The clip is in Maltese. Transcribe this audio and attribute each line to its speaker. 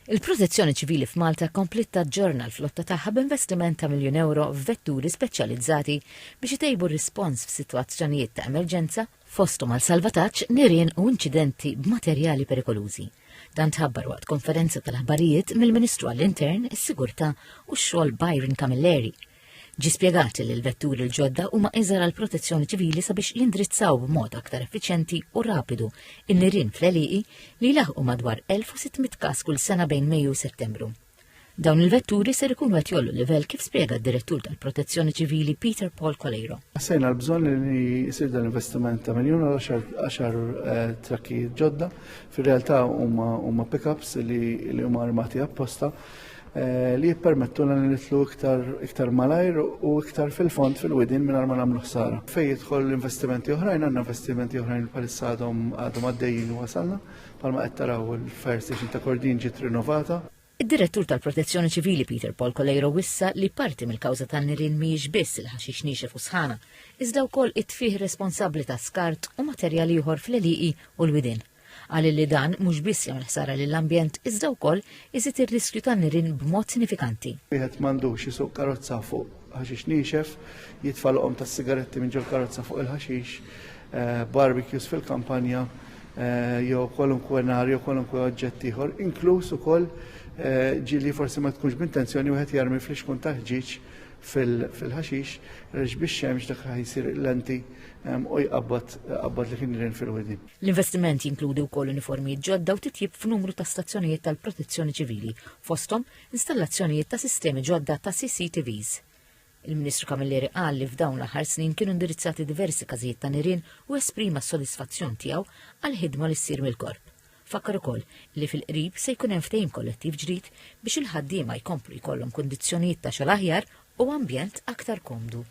Speaker 1: Il-Protezzjoni Ċivili f'Malta komplet taġġorna l-flotta tagħha b'investiment ta' €1,000,000 f'vetturi speċjalizzati biex itejbu r-rispons f'sitwazzjonijiet ta' emerġenza fosthom għal salvataġġ nirien u inċidenti b'materjali perikolużi. Dan tħabbar waqt konferenza tal-aħbarijiet mill-Ministru għall-Intern, is-Sigurtà u x-xogħol Byron Camilleri. Ġi spjegati li l-vetturi l-ġodda huma iżgħar għall protezzjoni ċivili sabiex jindrizzaw b'mod aktar effiċjenti u rapidu in-nirien fl-għelieqi li jlaħqu madwar 1600 każ kull sena bejn Mejju u Settembru. Dawn il-vetturi ser ikunu qed jollu livell kif spjega d-Direttur tal-Protezzjoni Ċivili Peter Paul Colleiro.
Speaker 2: Sejna l-bżonn li jsir dan l-investiment ta' miljun 10 trakki ġodda, fir-realtà huma pickups li huma armati apposta li jippermettuna li nitlu iktar malajr u iktar fil-fond fil-widin mingħajr ma nagħmlu ħsara. Fejn jidħol investimenti oħrajn, għandna investimenti oħrajn bħalissa għadhom għaddejjin u wasalna, bħalma qed taraw il-Fire Station ta' Kordin ġiet rinnovata.
Speaker 1: Id-Direttur tal-Protezzjoni Ċivili Peter Paul Colleiro wissa li parti mill-kawża tan-nirien mhijiex biss il-ħaxix nixef u sħana, iżda wkoll it-tfih responsabbli ta' skart u materjali ieħor fl-għelieqi u l-widin. Għalli li dan mhux biss jagħmel ħsara lill-ambjent iżda wkoll iżid ir-riskju tan-nirien b'mod sinifikanti.
Speaker 2: Wieħed m'għandux isuq karozza fuq ħaxix nixef, jitfalqhom tas-sigaretti minn ġol karozza fuq il-ħaxix, barbecues fil-kampanja, jew kwalunkwe nar jew kwalunkwe oġġett ieħor, inkluż ukoll ġieli forsi ma tkunx b'intenzjoni wieħed jarmi fl-ixkun ta' ħġieġ fil-ħaxix, reġ biex xemx dak ħajsir lenti u jqabbad li kien nirien fil-widin.
Speaker 1: L-investiment jinkludi wkoll uniformijiet ġodda u titjib f'numru ta' stazzjonijiet tal-Protezzjoni Ċivili, fosthom installazzjonijiet ta' sistemi ġodda ta' CCTVs. Il-Ministru Camilleri qal li f'dawn l-aħħar snin kienu indirizzati diversi każijiet ta' nirien u esprima s-sodisfazzjon tiegħu għall-ħidma li ssir mill-Korp. Fakkar ukoll li fil-qrib se jkun hemm ftehim kollettiv ġdid biex il-ħaddiema jkomplu jkollhom kundizzjonijiet ta' xogħol aħjar u ambjent aktar komdu.